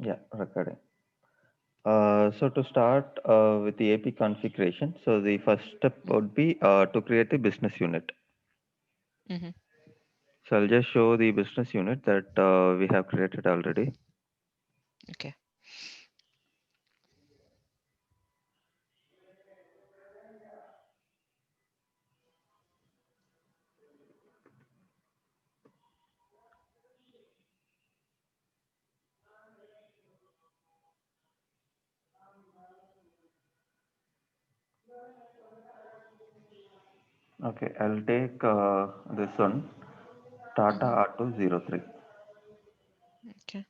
Yeah, recording. So to start with the AP configuration, so the first step Mhm. would be to create the business unit. Mhm. So I'll just show the business unit that we have created already. Okay. Okay, I'll take this one, Tata Mhm. Auto 03. Okay.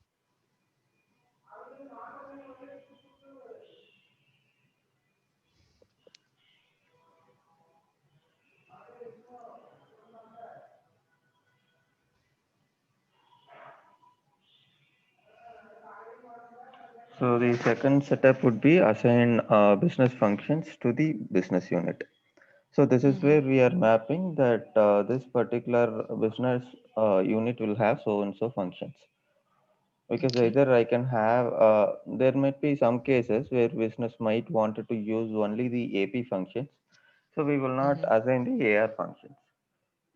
So the second setup would be assign business functions to the business unit. So this is Mhm. where we are mapping that this particular business unit will have so and so functions. Because Okay. either I can have, there might be some cases where business might want to use only the AP functions. So we will not Mhm. assign the AR functions.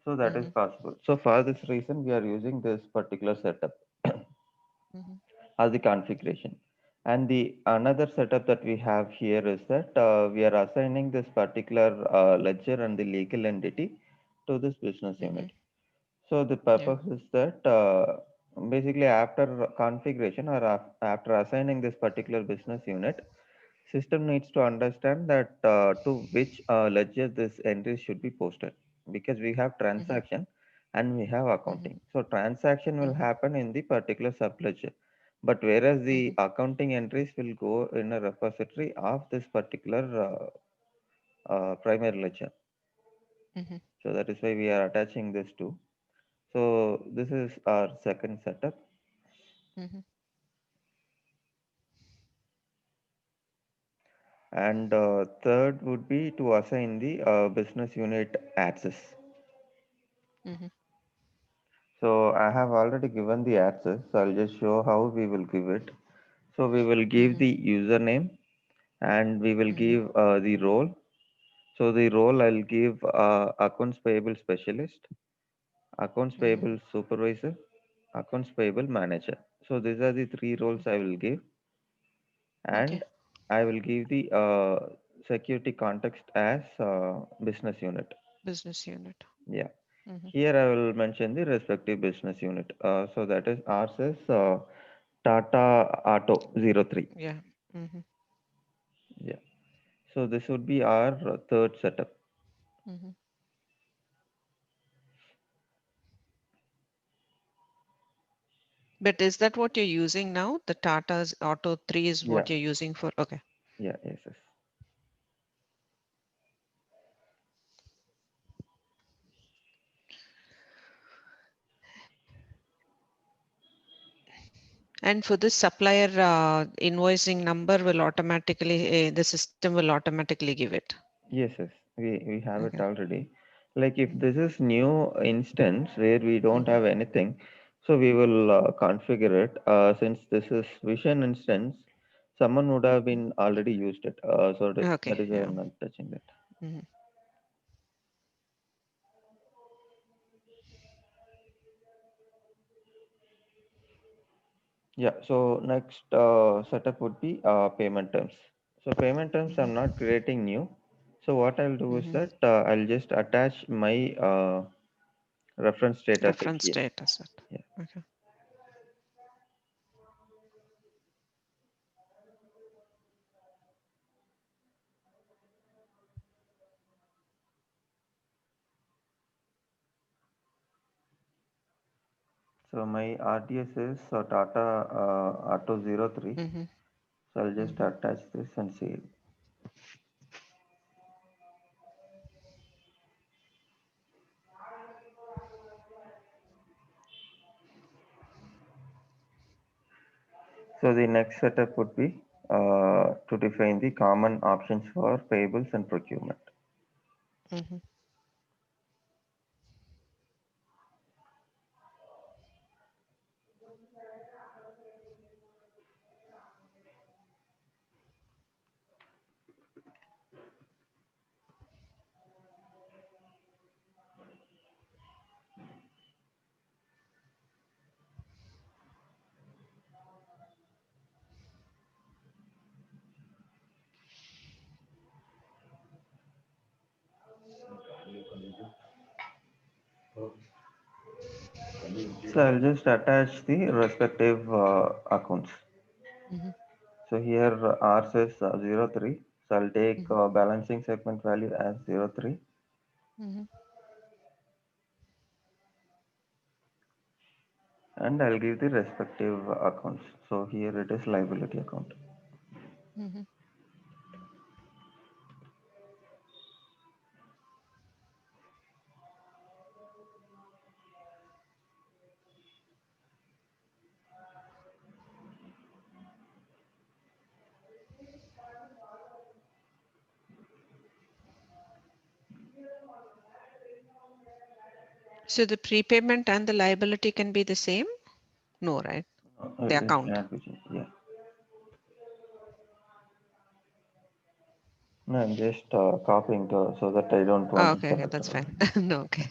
So that is Mhm. possible. So for this reason, we are using this particular setup Mhm. as the configuration. And the another setup that we have here is that we are assigning this particular ledger and the legal entity to this business Mhm. unit. So the Yeah. purpose is that basically after configuration or after assigning this particular business unit, system needs to understand that to which ledger this entry should be posted, because we have Mhm. transaction and we have Mhm. accounting. So transaction will Mhm. happen in the particular subledger, but whereas the Mhm. accounting entries will go in a repository of this particular primary ledger. Mhm. So that is why we are attaching this to. So this is our second setup. Mhm. And third would be to assign the business unit access. Mhm. So I have already given the access. So I'll just show how we will give it. So we will give Mhm. the username and we will Mhm. give the role. So the role I'll give accounts payable specialist, accounts Mhm. payable supervisor, accounts payable manager. So these are the three roles I will give, Okay. and I will give the security context as business unit. Business unit. Yeah. Mhm. Here I will mention the respective business unit. So that is ours is Tata Auto 03. Yeah. Mhm. Yeah. So this would be our third setup. Mhm. But is that what you're using now? The Tata's Auto 3 is Yeah. what you're using for? Okay. Yeah. Yes. Yes. And for this supplier invoicing number will automatically, the system will automatically give it. Yes. Yes. We have it Okay. already. Like if Mhm. this is new instance where we don't Mhm. have anything, so we will configure it. Since this is Vision instance, someone would have Mhm. been already used it. So Okay. that is why Yeah. I'm not touching that. Mhm. Yeah, so next setup would be payment terms. So payment terms I'm Mhm. not creating new. So what I'll do is Mhm. that I'll just attach my reference data set Reference here. data set. Yeah. Okay. So my RDS is Tata Auto 03. Mhm. So I'll just Mhm. attach this and save. So the next setup would be to define the common options for payables and procurement. Mhm. this, I'll just attach the respective accounts. Mhm, So here R says 03. So I'll take mhm, balancing segment value as 03, mhm, and I'll give the respective accounts. So here it is liability account. mhm. So the prepayment and the liability can be the same? No, right? The It account. cannot be changed. Yeah. No, I'm just copying so that I don't Oh, want to okay, okay, select. that's fine. No, okay.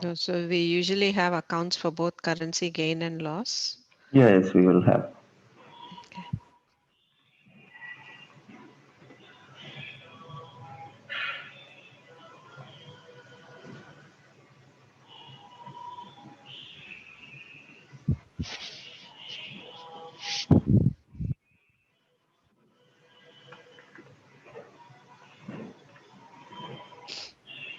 No, so we usually have accounts for both currency gain and loss. Yes, we will have. Okay.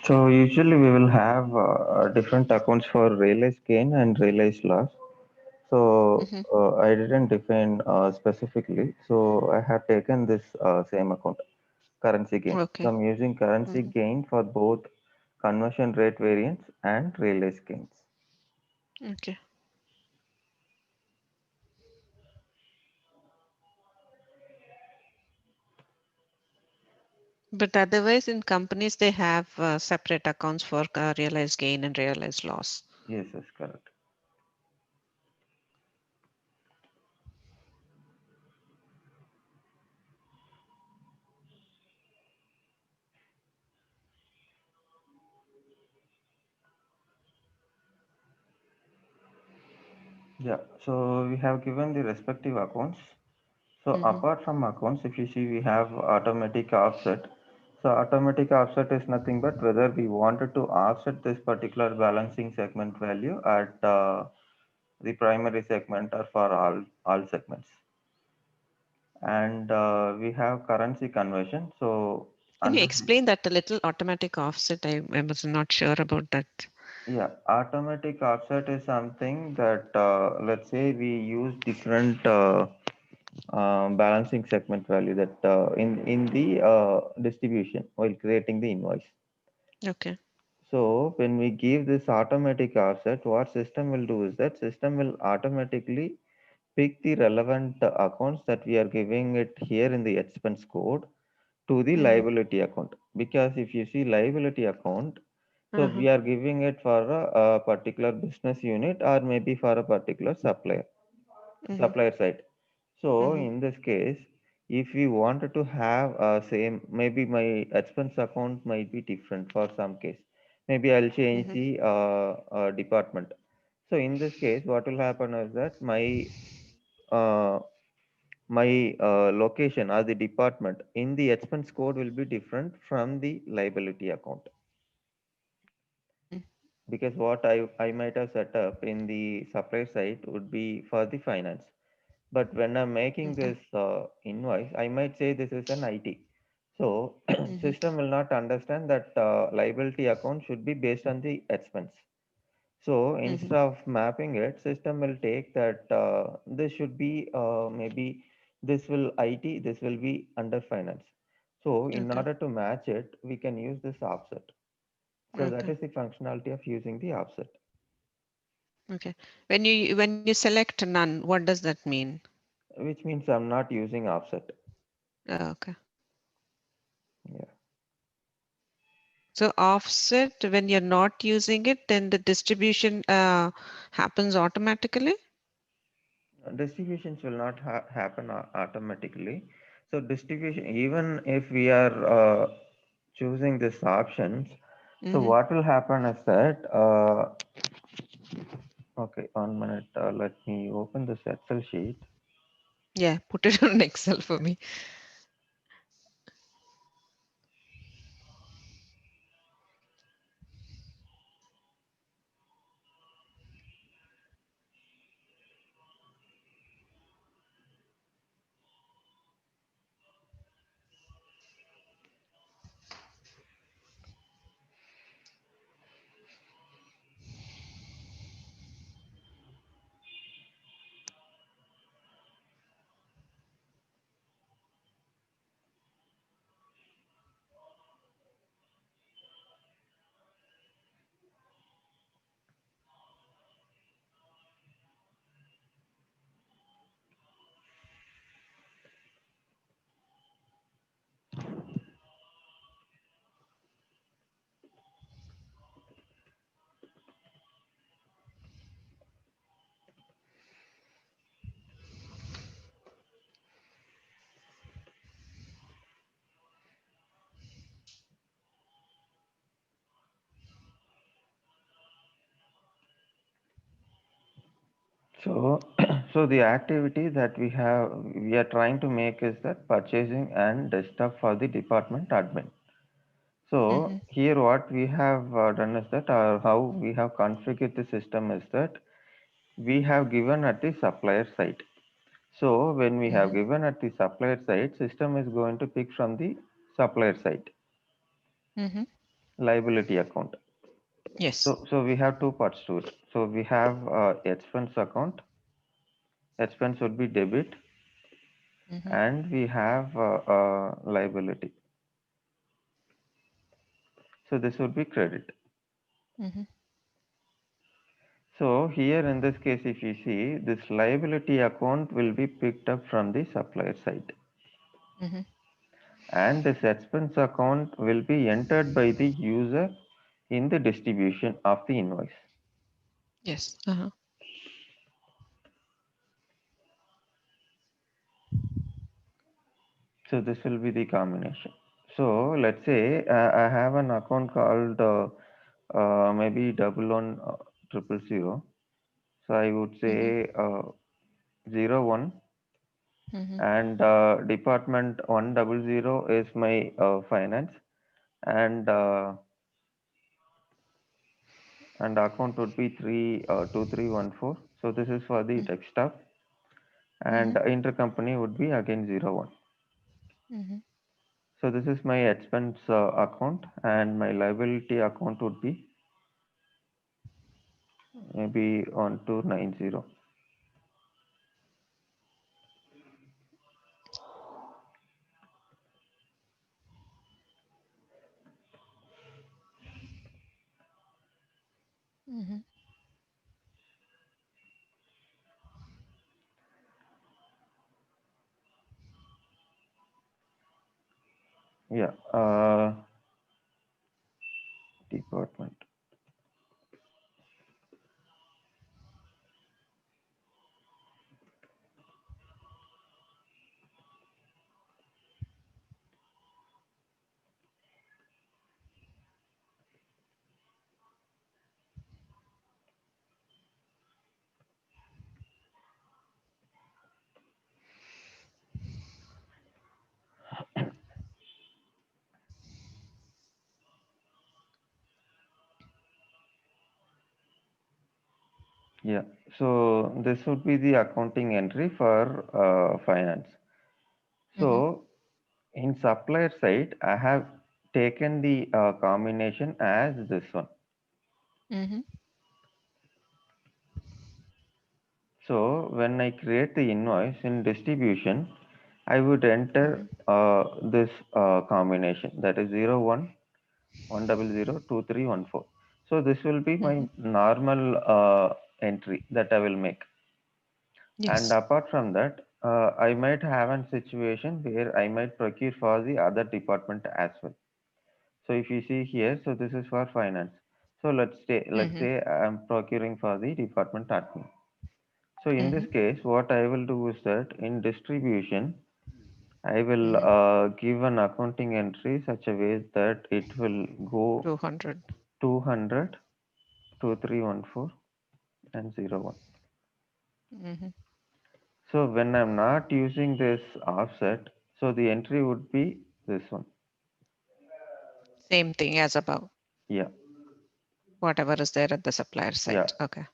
So usually we will have different accounts for realized gain and realized loss. So Mm-hmm. I didn't define specifically. So I have taken this same account, currency gain. So Okay. I'm using currency Mm-hmm. gain for both conversion rate variance and realized gains. Okay. But otherwise, in companies, they have separate accounts for realized gain and realized loss. Yes, that's correct. Yeah. So we have given the respective accounts. So Mm-hmm. apart from accounts, if you see, we have automatic offset. So automatic offset is nothing but whether we wanted to offset this particular balancing segment value at the primary segment or for all segments. And we have currency conversion. So Can you under explain that a little? Automatic offset. I was not sure about that. yeah, automatic offset is something that let's say we use different balancing segment value that in the distribution while creating the invoice. Okay. So when we give this automatic offset, what system will do is that system will automatically pick the relevant accounts that we are giving it here in the expense code to the Mm-hmm. liability account. Because if you see liability account, so Uh-huh. we are giving it for a particular business unit or maybe for a particular Mm-hmm. supplier side. So Mm-hmm. in this case, if we wanted to have same, maybe my expense account might be different for some case. Maybe I'll change Mm-hmm. the department. So in this case, what will happen is that uh, my location or the department in the expense code will be different from the liability account, Mm-hmm. because what I might have set up in the supply side would be for the finance. But when I'm making Mm-hmm. this invoice, I might say this is an IT. So Mm-hmm. system will not understand that liability account should be based on the expense. So Mm-hmm. instead of mapping it, system will take that this should be maybe this will IT, this will be under finance. So in Okay. order to match it, we can use this offset. So that Okay. is the functionality of using the offset, Okay. When you select none, what does that mean? which means I'm not using offset. Okay. Yeah. So offset, when you're not using it, then the distribution happens automatically. Distributions will not happen automatically. So distribution, even if we are choosing these options, so Mm-hmm. what will happen is that, okay, 1 minute, let me open this Excel sheet. Yeah, put it on Excel for me. So, so the activity that we are trying to make is that purchasing and desktop for the department admin. Mm-hmm. So here what we have done is that, how we have configured the system is that we have given at the supplier side. So when we have Mm-hmm. given at the supplier side, system is going to pick from the supplier side, Mm-hmm. liability account. Yes. So we have two parts to it. So we have expense account. Expense would be debit, Mm-hmm. and we have liability. So this would be credit. Mm-hmm. So here in this case, if you see, this liability account will be picked up from the supplier side, Mm-hmm. and this expense account will be entered by the user in the distribution of the invoice. Yes. Uh-huh. So this will be the combination. So let's say I have an account called maybe 11000. So I would Mm-hmm. say 01, Mm-hmm. and department 100 is my finance, and account would be 2314. So this is for the desktop, and Mm-hmm. intercompany would be again 01. Mm-hmm. So this is my expense account, and my liability account would be maybe 1290. Mm-hmm. Yeah, department. Yeah, so this would be the accounting entry for finance. Mm-hmm. So in supplier side, I have taken the combination as this one. Mm-hmm. So when I create the invoice in distribution, I would enter Mhm. this combination, that is 01 100 2314. So this will be my Mhm. normal entry that I will make. And Yes. apart from that, I might have a situation where I might procure for the other department as well. So if you see here, so this is for finance. So let's Mhm. say I'm procuring for the department admin. So in this Mhm. case, what I will do is that in distribution, I will Mhm. give an accounting entry such a way that it will go 200. 200, 2314, and 01. Mhm. So when I'm not using this offset, so the entry would be this one. Same thing as above. Yeah, Whatever is there at the supplier yeah. side. Okay.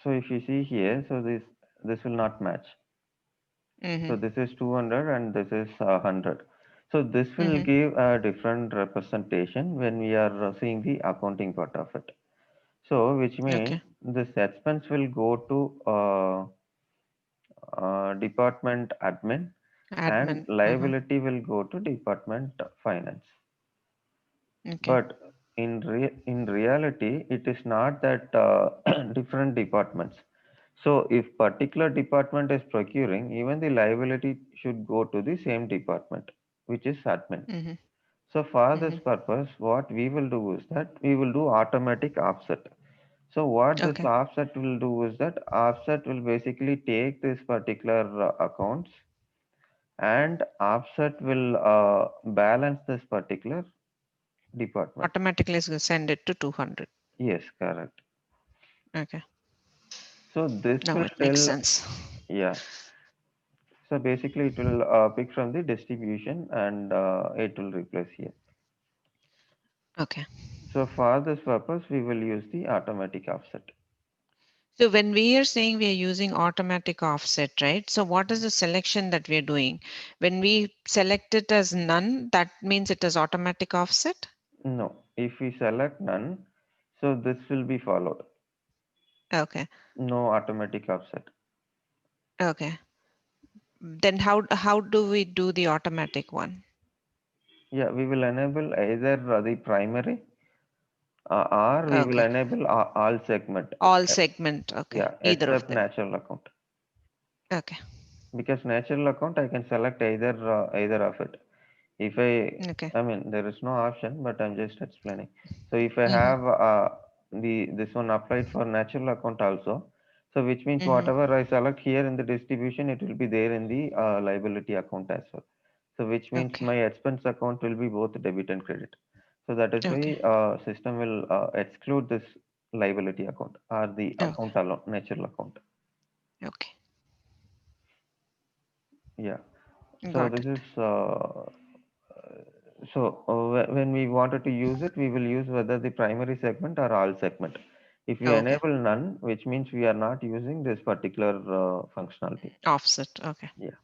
So if you see here, so this will not match. So Mhm. this is 200 and this is 100. So this will Mhm. give a different representation when we are seeing the accounting part of it. So which means Okay. this expense will go to department admin and Admin. Uh-huh. liability will go to department finance. Okay. But in reality, it is not that different departments. So if particular department is procuring, even the liability should go to the same department, which is admin. Mhm. So for this Mhm. purpose, what we will do is that we will do automatic offset. So what this Okay. offset will do is that offset will basically take this particular accounts and offset will balance this particular department. Automatically send it to 200. Yes, correct. Okay. So this Now will it makes tell, sense. yeah. So basically it will pick from the distribution and it will replace here. Okay. So for this purpose, we will use the automatic offset. So when we are saying we are using automatic offset, right? So what is the selection that we are doing? When we select it as none, that means it is automatic offset? No, if we select none, so this will be followed. Okay. No automatic offset. Okay. Then how do we do the automatic one? Yeah, we will enable either the primary or we will Okay. enable all segment. All Uh, segment. Okay. Yeah, Either of except them. natural account. Okay. Because natural account I can select either of it. If Okay. I mean there is no option, but I'm just explaining. So if I Mm-hmm. have the this one applied for natural account also, so which means Mm-hmm. whatever I select here in the distribution, it will be there in the liability account as well. So which means Okay. my expense account will be both debit and credit. So that is Okay. why system will exclude this liability account or the Okay. account alone, natural account. Okay. Yeah. So Got this it. is when we wanted to use it, we will use whether the primary segment or all segment. If we Okay. enable none, which means we are not using this particular functionality. Offset. Okay. Yeah,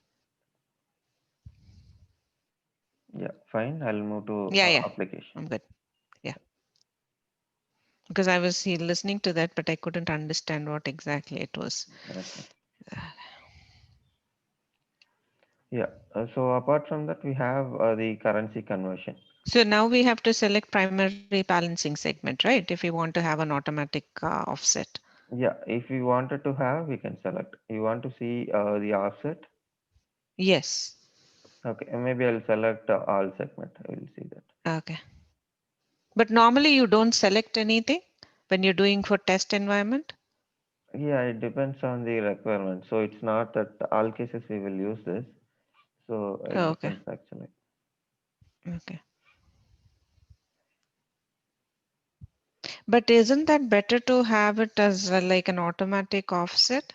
yeah, fine. I'll move to Yeah, yeah. application. I'm good. Yeah. Because I was listening to that, but I couldn't understand what exactly it was. Okay. Yeah. So apart from that, we have the currency conversion. So now we have to select primary balancing segment, right? If we want to have an automatic offset. Yeah, if we wanted to have, we can select. You want to see the offset? Yes. Okay, maybe I'll select all segment. I will see that. Okay. But normally you don't select anything when you're doing for test environment? Yeah, it depends on the requirement. So it's not that all cases we will use this. So it Oh, okay. depends actually. Okay. But isn't that better to have it as like an automatic offset?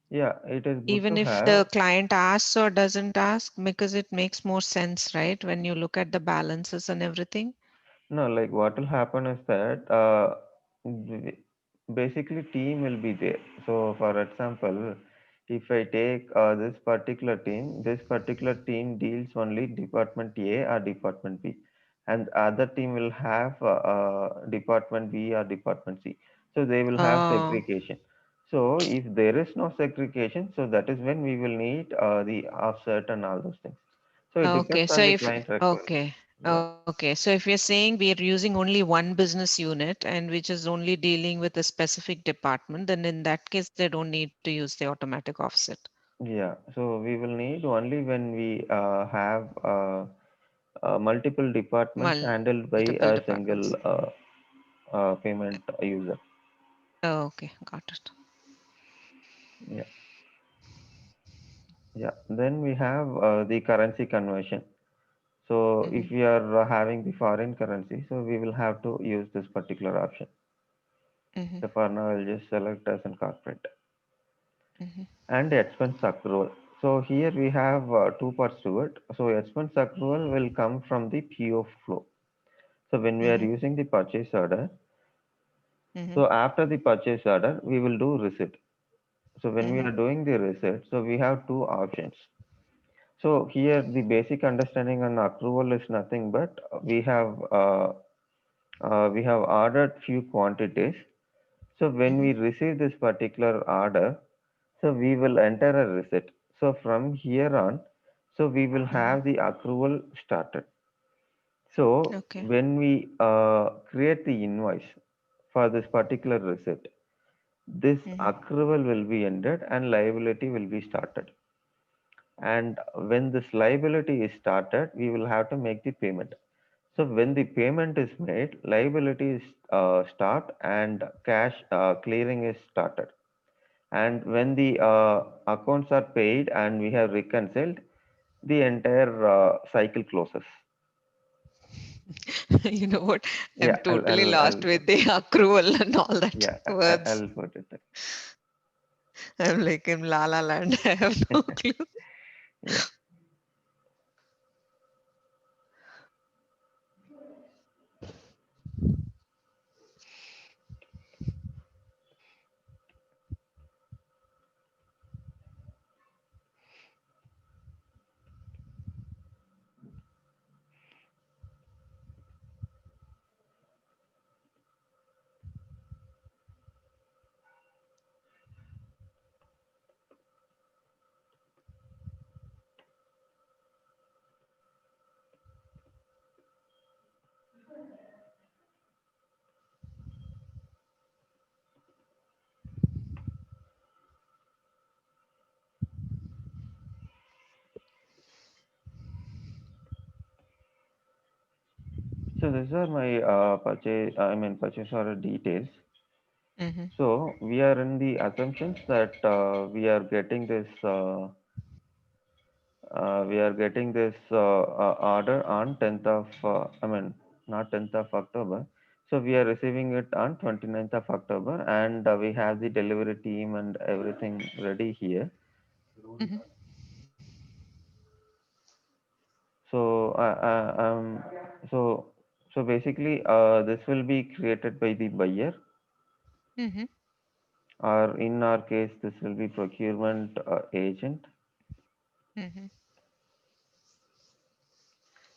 Yeah, it is good Even to if the have. client asks or doesn't ask, because it makes more sense, right? When you look at the balances and everything. No, like what will happen is that b- basically team will be there. So for example, if I take this particular team deals only department A or department B, and other team will have department B or department C. So they will have Oh, segregation. So if there is no segregation, so that is when we will need the offset and all those things. So it Okay, depends so on the if client requirement. okay, Yeah. okay, so if you're saying we are using only one business unit and which is only dealing with a specific department, then in that case they don't need to use the automatic offset. Yeah. So we will need only when we have multiple departments Multiple handled by departments. a single payment user. Oh, okay, got it. Yeah. Yeah. Then we have the currency conversion. So Mm-hmm, if we are having the foreign currency, so we will have to use this particular option. mm-hmm, So for now, I'll just select as an corporate mm-hmm, and expense accrual. So here we have two parts to it. So expense accrual will come from the PO flow. So when we are mm-hmm, using the purchase order, mm-hmm, so after the purchase order, we will do receipt. So when we mm-hmm, are doing the receipt, so we have two options. So here the basic understanding on accrual is nothing but we have ordered few quantities. So when mm-hmm, we receive this particular order, so we will enter a receipt. So from here on, so we will mm-hmm. have the accrual started. So Okay. when we create the invoice for this particular receipt, this Mm-hmm, accrual will be ended and liability will be started. And when this liability is started, we will have to make the payment. So when the payment is made, liability is start and cash clearing is started. And when the accounts are paid and we have reconciled, the entire cycle closes. You know what? I'm Yeah, totally lost with the accrual and all that yeah, words. I'll put it. I'm like in La La Land. I have no clue. Yeah. So these are my purchase order details. Mm-hmm, So we are in the assumptions that we are getting this order on 10th of not 10th of October. So we are receiving it on 29th of October, and we have the delivery team and everything ready here. mm-hmm, So so basically this will be created by the buyer, mm-hmm, or in our case this will be procurement agent, mm-hmm.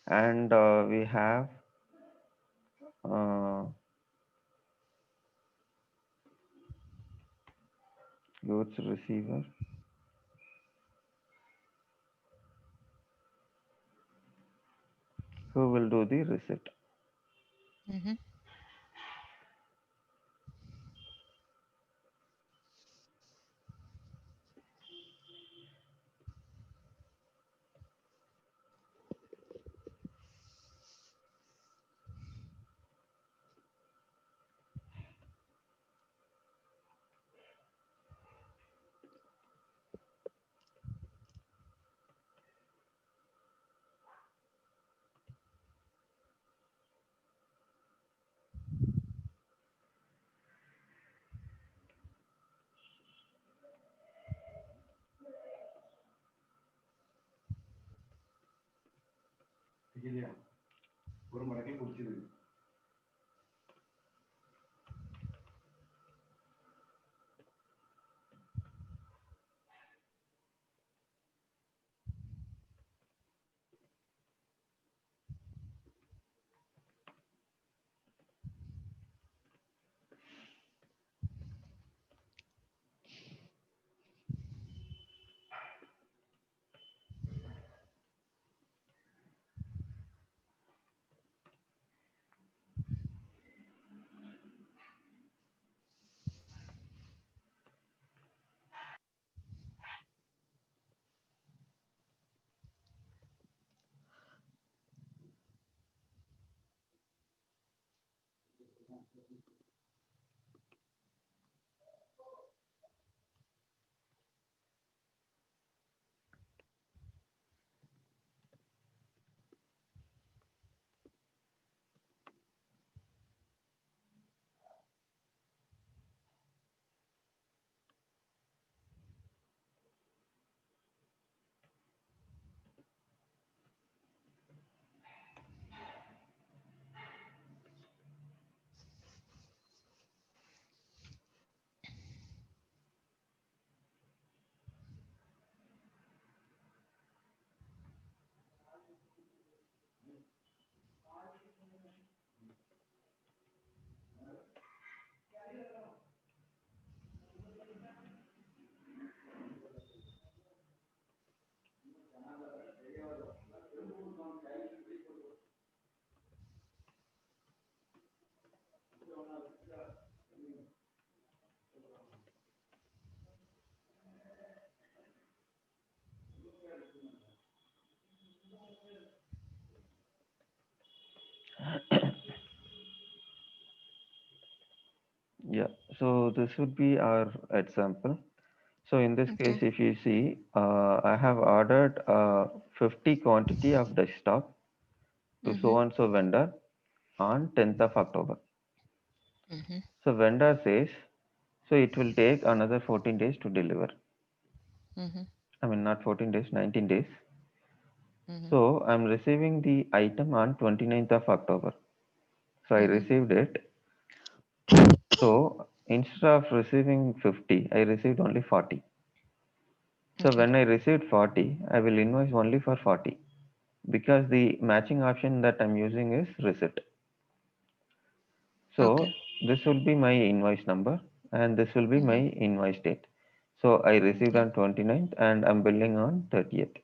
and we have uh, goods receiver who will do the receipt. Mm-hmm. Yeah, so this would be our example. So in this case, Okay. if you see, I have ordered 50 quantity of desktop to so Mm-hmm. and so vendor on 10th of October. Mm-hmm. So vendor says, so it will take another 14 days to deliver. Mm-hmm. I mean, not 14 days, 19 days. Mm-hmm. So I'm receiving the item on 29th of October. So I Mm-hmm. received it. So instead of receiving 50, I received only 40. So Okay. when I received 40, I will invoice only for 40 because the matching option that I'm using is receipt. Okay. So this will be my invoice number and this will be my Mm-hmm. invoice date. So I received Okay. on 29th and I'm billing on 30th.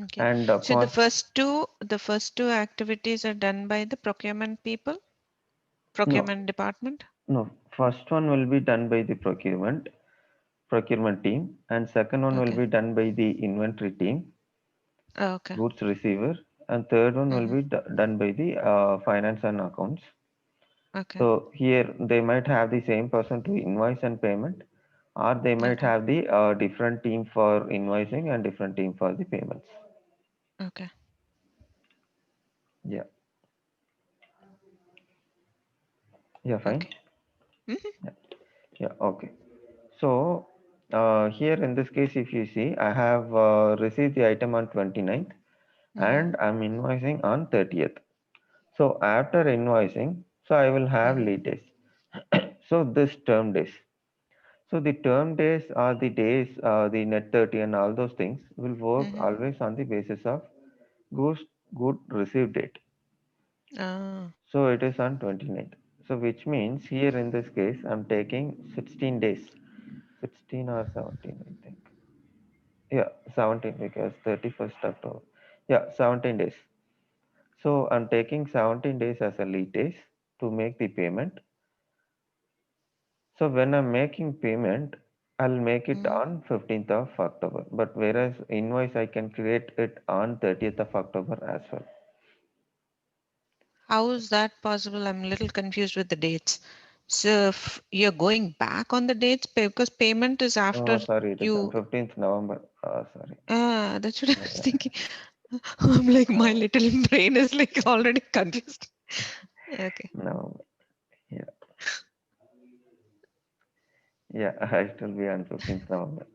Okay. And So the cost, first two activities are done by the procurement people, no, procurement department. no, first one will be done by the procurement team and second one will Okay. be done by the inventory team, Okay. goods receiver, and third one will Mm-hmm. be done by the finance and accounts. Okay. So here they might have the same person to invoice and payment, or they might Okay. have the different team for invoicing and different team for the payments. Okay. Yeah, yeah, fine. Okay. Mm-hmm. Yeah, yeah, okay. So here in this case, if you see, I have received the item on 29th Mm-hmm. and I'm invoicing on 30th. So after invoicing, so I will have Mm-hmm. lead days. So this term days. So the term days are the days, the net 30 and all those things will work Mm-hmm. always on the basis of good, good receive date. Ah. So it is on 29th. So which means here in this case, I'm taking 16 days. 16 or 17, I think. Yeah, 17 because 31st October. Yeah, 17 days. So I'm taking 17 days as a lead days to make the payment. So when I'm making payment, I'll make it Mm-hmm. on 15th of October. But whereas invoice, I can create it on 30th of October as well. How is that possible? I'm a little confused with the dates. So if you're going back on the dates because payment is Oh, after sorry, it is on you. 15th November. Sorry. That's what I was Yeah, thinking. I'm like, my no, little brain is like already confused. Okay. November. Yeah, yeah, I still be on 15th November.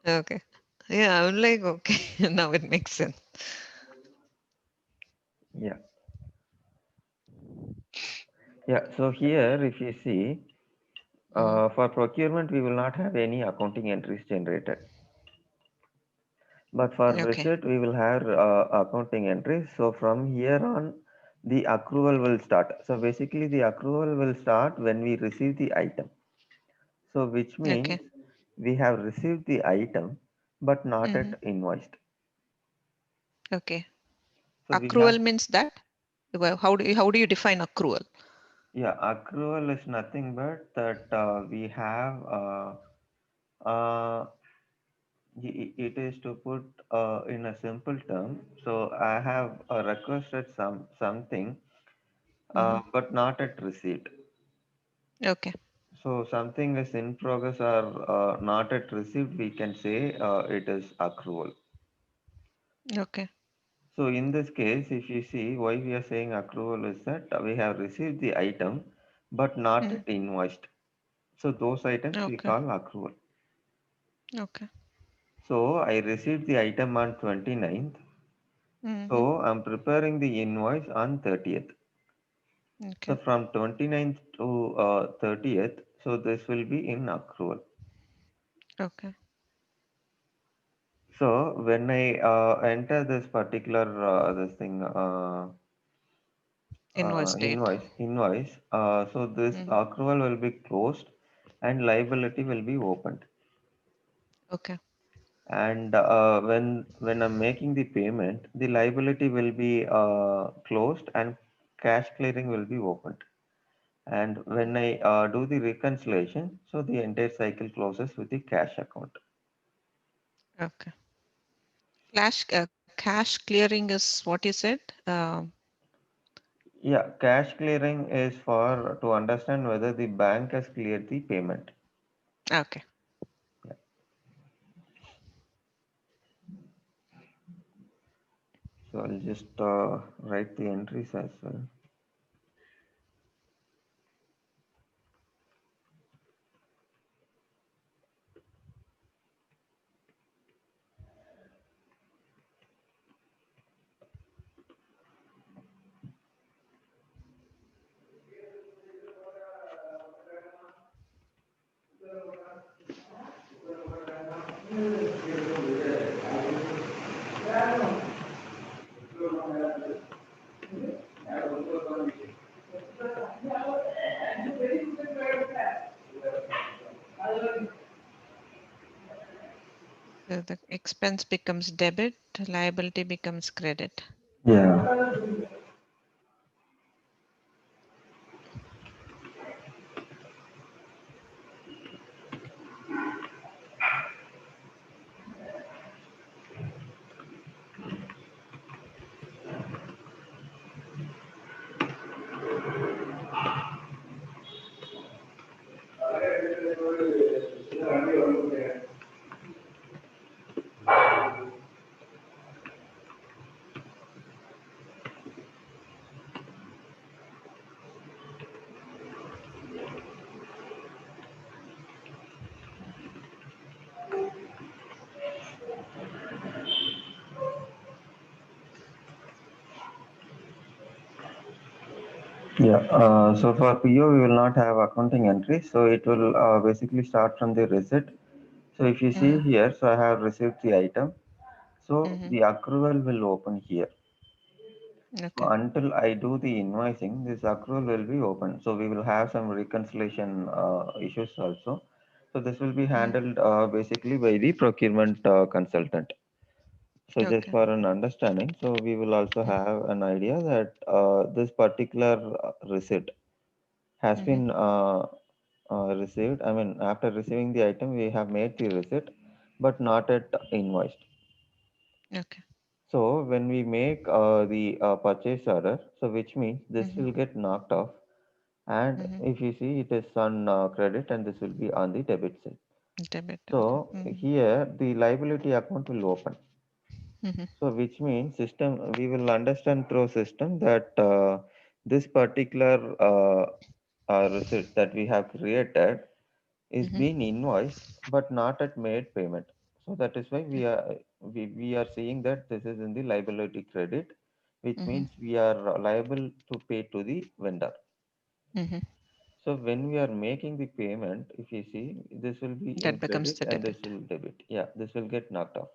Okay. Yeah, I'm like, okay, now it makes sense. Yeah, yeah. So here, if you see, Mm, for procurement, we will not have any accounting entries generated. But for okay. receipt, we will have accounting entries. So from here on, the accrual will start. So basically, the accrual will start when we receive the item. So which Okay. means we have received the item, but not Hmm. yet invoiced. Okay. So we have, Accrual means that? Well, how do you define accrual? yeah, accrual is nothing but that we have uh, it is to put in a simple term. So I have requested something, Hmm. but not at receipt. Okay. So something is in progress or not yet received, we can say it is accrual. Okay. So in this case, if you see why we are saying accrual is that we have received the item but not Mm. yet invoiced. So those items we Okay. call accrual. Okay. So I received the item on 29th. Mm-hmm. So I'm preparing the invoice on 30th. So Okay. from 29th to 30th, so this will be in accrual. Okay. So when I enter this particular this thing Invoice date. invoice, so this Mm-hmm. accrual will be closed and liability will be opened. Okay. And when I'm making the payment, the liability will be closed and cash clearing will be opened. And when I do the reconciliation, so the entire cycle closes with the cash account. Okay. Cash clearing is what you said. Yeah, cash clearing is for to understand whether the bank has cleared the payment. Okay. Yeah. So I'll just write the entries as well. So the expense becomes debit, liability becomes credit. Yeah. Yeah. So for PO, we will not have accounting entry. So it will basically start from the receipt. So if you see Mm-hmm. here, so I have received the item. So Mm-hmm. the accrual will open here. So Okay. until I do the invoicing, this accrual will be open. So we will have some reconciliation issues also. So this will be Mm-hmm. handled basically by the procurement consultant. So just Okay. for an understanding, so we will also Mm-hmm. have an idea that this particular receipt has Mm-hmm. been received. I mean, after receiving the item, we have made the receipt, but not yet invoiced. Okay. So when we make the purchase order, so which means this Mm-hmm. will get knocked off, and Mm-hmm. if you see, it is on credit, and this will be on the debit side. Debit. Okay. So here the liability account will open. Mm-hmm. So which means system we will understand through system that this particular receipt that we have created is Mm-hmm. being invoiced but not at made payment. So that is why Mm-hmm. we are seeing that this is in the liability credit, which Mm-hmm. means we are liable to pay to the vendor. Mm-hmm. So when we are making the payment, if you see, this will be in That becomes credit the and this debit. will debit. Yeah, this will get knocked off.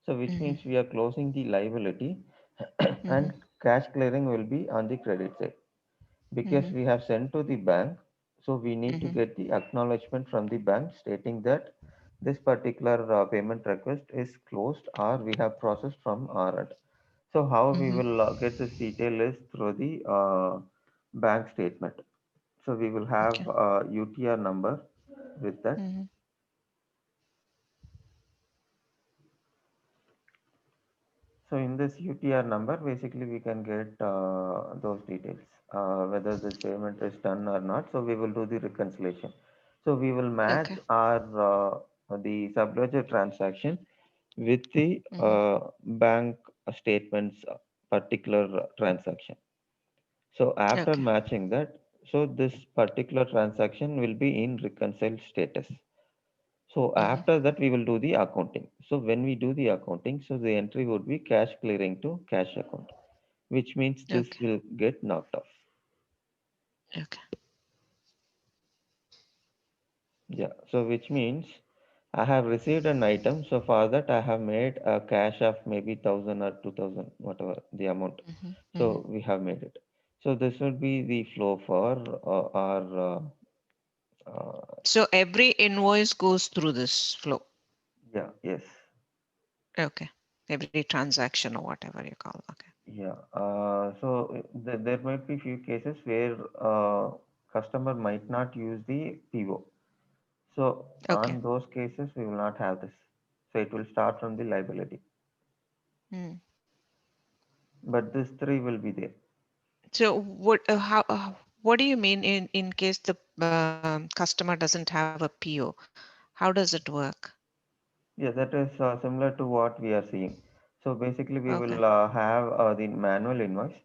So which Mm-hmm. means we are closing the liability Mm-hmm. and cash clearing will be on the credit side. Because Mm-hmm. we have sent to the bank, so we need to Mm-hmm. get the acknowledgement from the bank stating that this particular payment request is closed or we have processed from our end. So how we Mm-hmm. will get this detail is through the bank statement. So we will have Okay. a UTR number with that. Mm-hmm. So in this UTR number, basically we can get those details, whether this payment is done or not. So we will do the reconciliation. So we will match Okay. our the subledger transaction with the Mm-hmm. bank statements particular transaction. So after Okay. matching that, so this particular transaction will be in reconciled status. So Mm-hmm. after that, we will do the accounting. So when we do the accounting, so the entry would be cash clearing to cash account, which means this Okay. will get knocked off. Okay. Yeah. So which means I have received an item. So for that, I have made a cash of maybe 1,000 or 2,000, whatever the amount. Mm-hmm. Mm-hmm. So we have made it. So this would be the flow for our So every invoice goes through this flow. yeah, yes. Okay. Every transaction or whatever you call. Okay. Yeah. So there might be few cases where customer might not use the PO. So Okay. on those cases, we will not have this. So it will start from the liability. Mm. But this three will be there. So what do you mean in case the customer doesn't have a PO? How does it work? Yeah, that is similar to what we are seeing. So basically, we Okay. will have the manual invoice.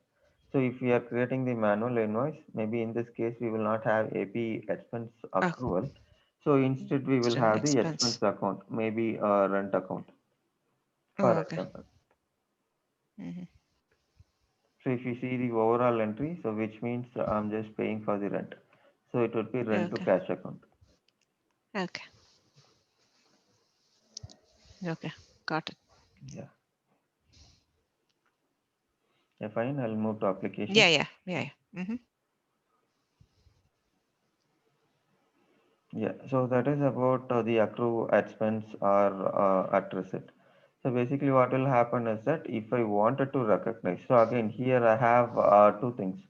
So if we are creating the manual invoice, maybe in this case, we will not have AP expense Oh, accrual. So instead, we will instead of have the expense. expense account, maybe a rent account, Oh, for okay. example. Hmm. So if you see the overall entry, so which means I'm just paying for the rent. So it would be rent to Okay. cash account. Okay. Okay. Got it. Yeah. Yeah, fine. I'll move to Yeah. application. Yeah. Yeah. Yeah. Hmm. Yeah. So that is about the accrue expense or at receipt. So basically what will happen is that if I wanted to recognize, so again here I have two things.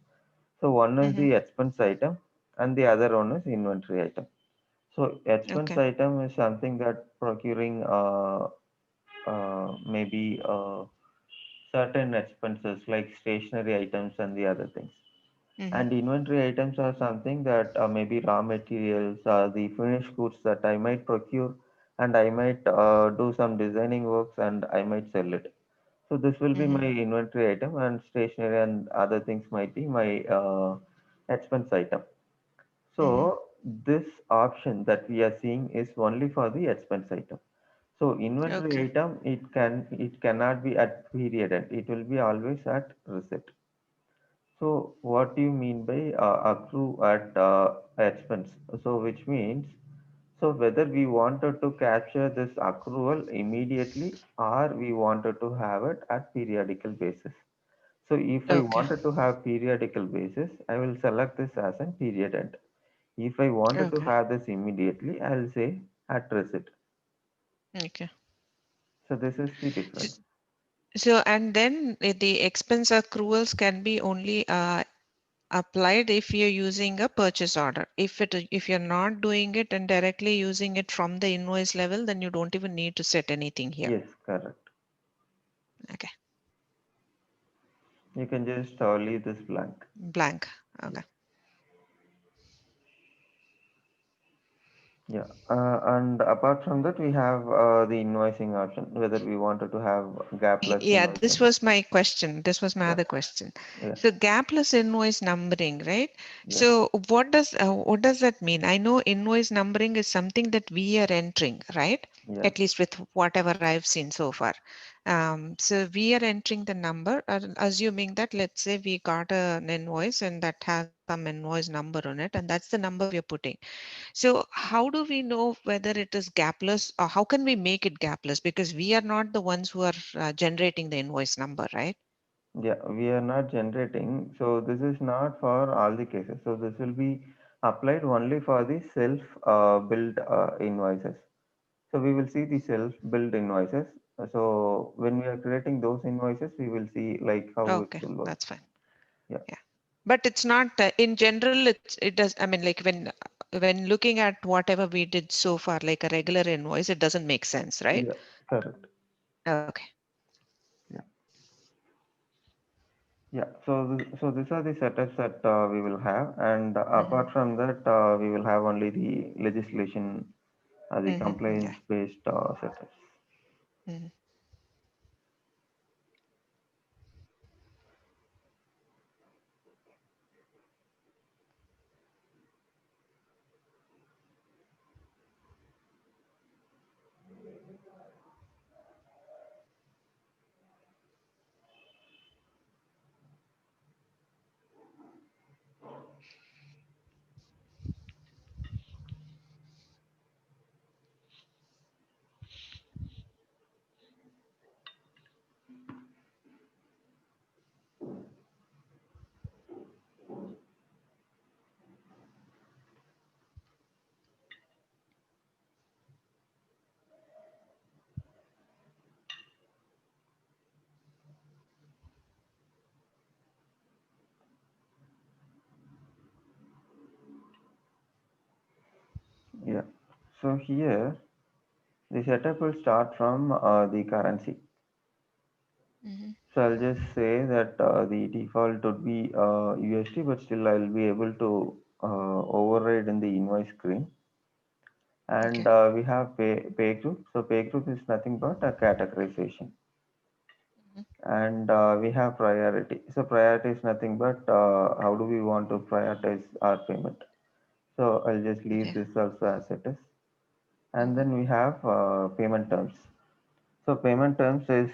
So one is Hmm. the expense item and the other one is inventory item. So expense Okay. item is something that procuring maybe certain expenses like stationery items and the other things. Hmm. And inventory items are something that maybe raw materials or the finished goods that I might procure and I might do some designing works and I might sell it. So this will be Hmm. my inventory item and stationery and other things might be my expense item. Hmm. So this option that we are seeing is only for the expense item. So inventory Okay. item, it cannot be at period end. It will be always at receipt. So what do you mean by accrue at expense? So which means, so whether we wanted to capture this accrual immediately or we wanted to have it at periodical basis. So if I Okay. wanted to have periodical basis, I will select this as a period end. If I wanted to Okay. have this immediately, I'll say at receipt. Okay. So this is the So, difference. so and then the expense accruals can be only applied if you're using a purchase order. If you're not doing it and directly using it from the invoice level, then you don't even need to set anything here. Yes, correct. Okay. You can just leave this blank. Blank. Yeah. Okay. Yeah, and apart from that, we have the invoicing option, whether we wanted to have gapless Yeah, this invoicing. was my question. This was my Yeah, other question. yeah, So gapless invoice numbering, right? yes, So what does that mean? I know invoice numbering is something that we are entering, right? yes, At least with whatever I've seen so far. So we are entering the number, assuming that let's say we got an invoice and that has some invoice number on it, and that's the number we are putting. So how do we know whether it is gapless or how can we make it gapless? Because we are not the ones who are generating the invoice number, right? yeah. We are not generating, so this is not for all the cases. So this will be applied only for the self build invoices. So we will see the self build invoices. So when we are creating those invoices, we will see like how it Okay, will work. that's fine. Yeah. Yeah. But it's not in general, it does, I mean, like when looking at whatever we did so far, like a regular invoice, it doesn't make sense, right? Yeah, correct. Okay. Yeah. Yeah, so these are the setups that we will have, and Mm-hmm. apart from that, we will have only the legislation, the Mm-hmm. Yeah. compliance-based setups. Mm-hmm. Yeah. So here, the setup will start from the currency. Mm-hmm. So I'll just say that the default would be USD, but still I'll be able to override in the invoice screen. And Okay. we have pay group. So pay group is nothing but a categorization. Mm-hmm. And we have priority. So priority is nothing but how do we want to prioritize our payment. So I'll just leave Okay. this also as it is. And Mm-hmm. then we have payment terms. So payment terms is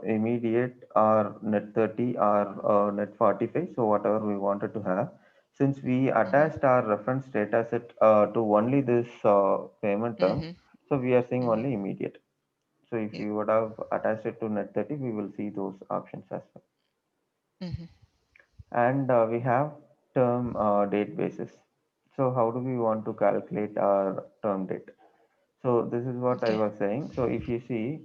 immediate or net 30 or net 45. So whatever we wanted to have. Since we Mm-hmm. attached our reference data set to only this payment term, Mm-hmm. so we are seeing Mm-hmm. only immediate. So if Yeah. we would have attached it to net 30, we will see those options as well. Mm-hmm. And we have term date basis. So how do we want to calculate our term date? So this is what I Okay. was saying. So if you see,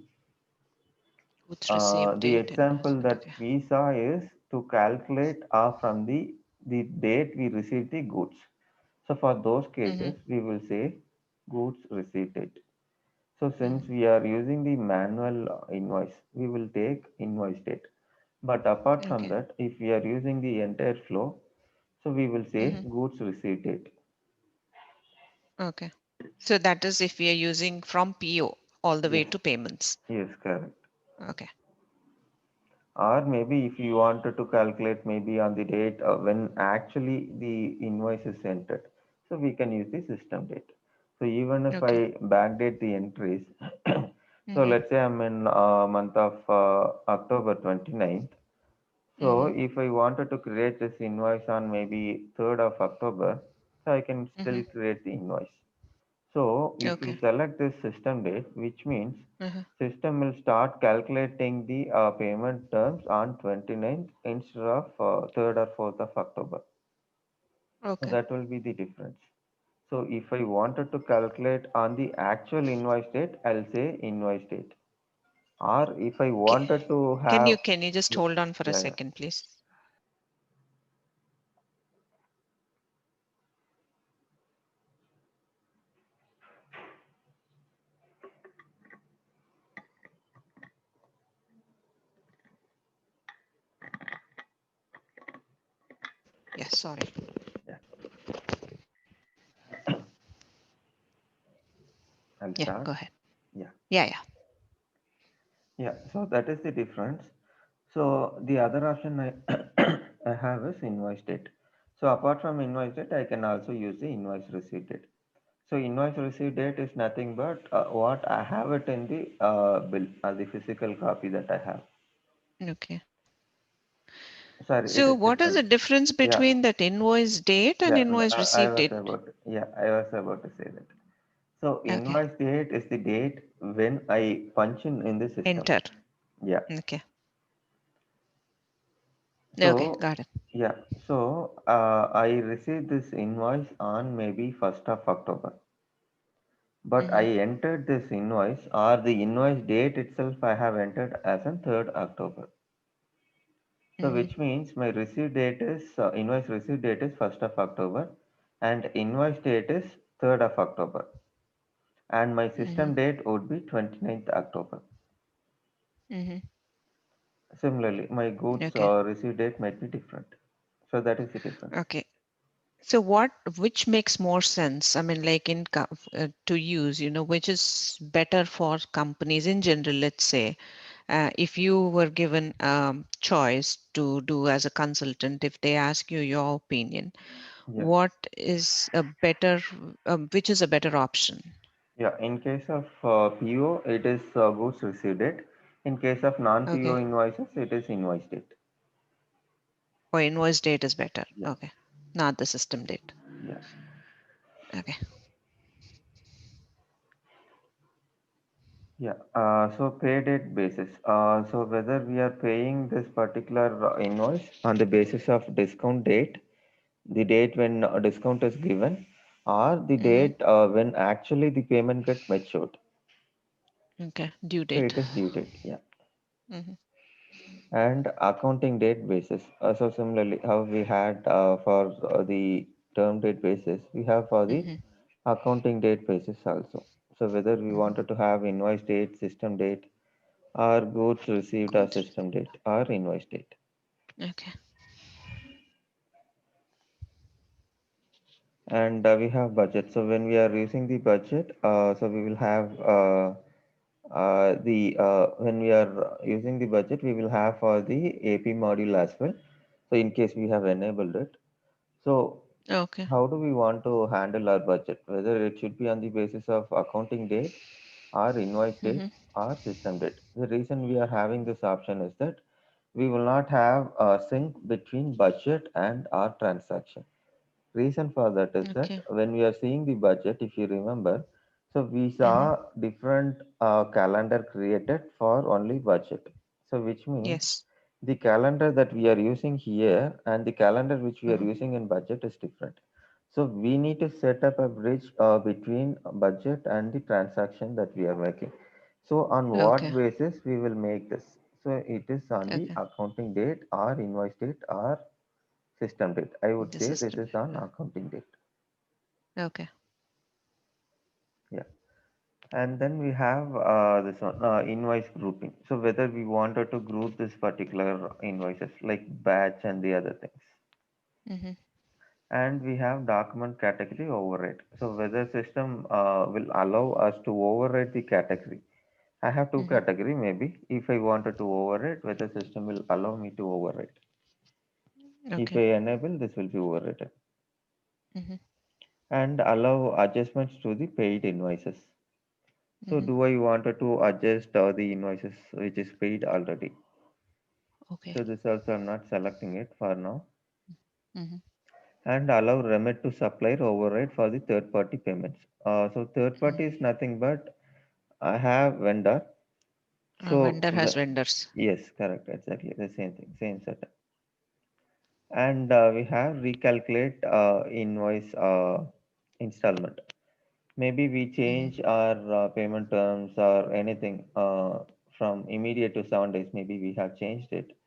Goods received the date example investment. that Okay. we saw is to calculate from the date we received the goods. So for those Mm-hmm. cases, we will say goods receipt date. So Mm-hmm. since we are using the manual invoice, we will take invoice date. But apart from Okay. that, if we are using the entire flow, so we will say Mm-hmm. goods receipt date. Okay. So that is if we are using from PO all the way Yes, to payments. yes, correct. Okay. Or maybe if you wanted to calculate maybe on the date when actually the invoice is entered, so we can use the system date. So even if Okay. I backdate the entries, so Mm-hmm. let's say I'm in month of October 29th. So Mm-hmm. if I wanted to create this invoice on maybe 3rd of October, so I can Mm-hmm. still create the invoice. So if we Okay. select this system date, which means Uh-huh. system will start calculating the payment terms on 29th instead of 3rd or 4th of October. So Okay. that will be the difference. So if I wanted to calculate on the actual invoice date, I'll say invoice date. Or if I Okay. wanted to Can have, you just yeah, hold on for a yeah, yeah. second, please? Yes, sorry. Yeah. I'll Yeah, start. go ahead. Yeah. Yeah, yeah. Yeah. So that is the difference. So the other option I have is invoice date. So apart from invoice date, I can also use the invoice receipt date. So invoice receipt date is nothing but what I have it in the bill, the physical copy that I have. Okay. Sorry, it So is what is different. the difference Yeah, between that invoice date and yeah. invoice I receipt was date? about to say that. So Okay. invoice date is the date when I punch in the system. Enter. Yeah. Okay. Okay, So got it. yeah. So I received this invoice on maybe 1st of October. But I Mm-hmm. entered this invoice or the invoice date itself I have entered as on 3rd October. So Mm-hmm. which means my receipt date is invoice receipt date is 1st of October and invoice date is 3rd of October and my Mm-hmm. system date would be 29th October. Mm-hmm. Similarly, my goods Okay. receive date might be different. So that is the difference. Okay. So which makes more sense? I mean, like to use, which is better for companies in general, let's say, if you were given choice to do as a consultant, if they ask you your opinion, Yeah. what is a better, which is a better option? Yeah. In case of PO, it is goods received date. In case of non-PO Okay. invoices, it is invoice date. Or invoice date is better. Yeah. Okay. Not the system date. Yeah. Okay. Yeah. So pay date basis. So whether we are paying this particular invoice on the basis of discount date, the date when a discount is given, or the Mm-hmm. date when actually the payment get matured. Okay. Due So date. it is due date. Yeah. Mm-hmm. And accounting date basis. So similarly, how we had for the term date basis, we have for the Mm-hmm. accounting date basis also. So whether we Mm-hmm. wanted to have invoice date, system date, or goods received as Good. system date or invoice date. Okay. And we have budget. So when we are using the budget, so we will have the when we are using the budget, we will have for the AP module as well. So in case we have enabled it. So Okay. how do we want to handle our budget? Whether it should be on the basis of accounting date or invoice date Mm-hmm. or system date. The reason we are having this option is that we will not have a sync between budget and our transaction. Reason for that is that Okay. when we are seeing the budget, if you remember, so we Mm-hmm. saw different calendar created for only budget. So which means Yes. the calendar that we are using here and the calendar which we are Mm-hmm. using in budget is different. So we need to set up a bridge between budget and the transaction that we are making. So on what Okay. basis we will make this? So it is on the Okay. accounting date or invoice date or system date. I would The say this system. is on accounting date. Okay. Yeah. And then we have this one, invoice grouping. So whether we wanted to group this particular invoices like batch and the other things. Mm-hmm. And we have document category override. So whether system will allow us to override the category. I have two Mm-hmm. category maybe. If I wanted to override, whether system will allow me to override. If I Okay. enable, this will be overridden. Mm-hmm. And allow adjustments to the paid invoices. So Mm-hmm. do I wanted to adjust the invoices which is paid already? Okay. So this also I'm not selecting it for now. Mm-hmm. And allow remit to supplier override for the third party payments. So third Mm-hmm. party is nothing but I have vendor. So Vendor has vendors. yes, correct, exactly the same thing, same setup. And we have recalculate invoice installment. Maybe we Mm-hmm. change our payment terms or anything from immediate to 7 days. Maybe we have changed it.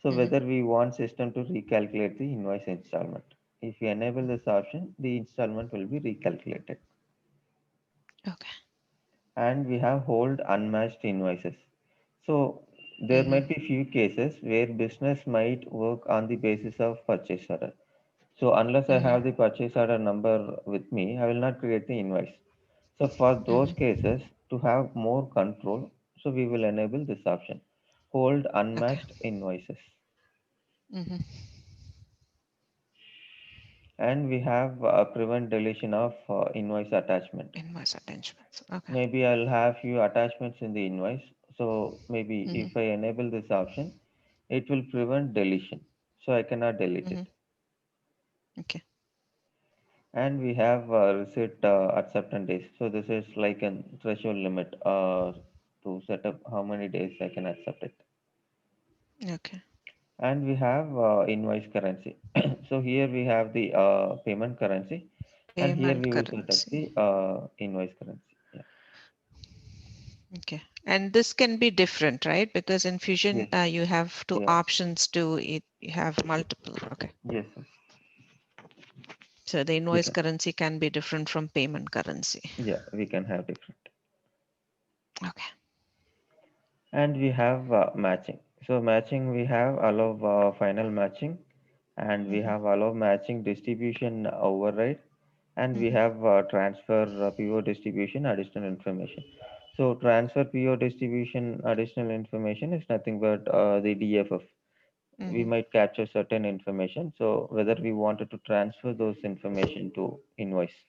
So Mm-hmm. whether we want system to recalculate the invoice installment. If you enable this option, the installment will be recalculated. Okay. And we have hold unmatched invoices. So there Mm-hmm. might be few cases where business might work on the basis of purchase order. So unless I Mm-hmm. have the purchase order number with me, I will not create the invoice. So for those Mm-hmm. cases, to have more control, so we will enable this option, hold Okay. unmatched invoices. Mm-hmm. And we have prevent deletion of invoice attachment. Invoice attachments. Okay. Maybe I'll have few attachments in the invoice. So maybe Mm-hmm. if I enable this option, it will prevent deletion. So I cannot delete Mm-hmm. it. Okay. And we have receipt acceptance days. So this is like a threshold limit to set up how many days I can accept it. Okay. And we have invoice currency. So here we have the payment currency, and here Payment we will set up currency. the invoice currency. Yeah. Okay. And this can be different, right? Because in Fusion, Yes. you have two Yeah. options to it. You have multiple. Okay. Yes. Yes. So the We invoice can. currency can be different from payment currency. Yeah, we can have different. Okay. And we have matching. So matching, we have allow final matching, and we Mhm, have allow matching distribution override, and we mhm, have transfer PO distribution additional information. So transfer PO distribution additional information is nothing but the DFF. We mhm, might capture certain information. So whether we wanted to transfer those information to invoice,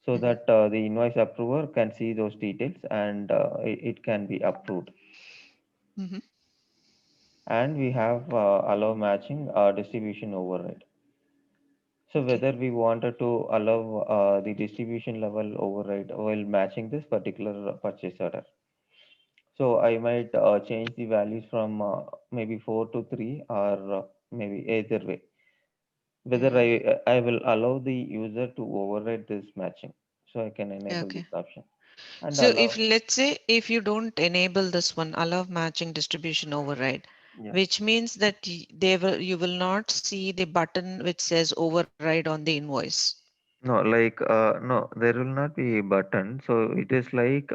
so mhm, that the invoice approver can see those details, and it can be approved. mhm. And we have allow matching distribution override. So Okay. whether we wanted to allow the distribution level override while matching this particular purchase order. So I might change the values from maybe 4 to 3, or maybe either way. Whether Mm, I will allow the user to override this matching. So I can enable okay. this option and So if allow. let's say if you don't enable this one, allow matching distribution override, Yeah. which means that you will not see the button which says override on the invoice. No, like no, there will not be a button. So it is like,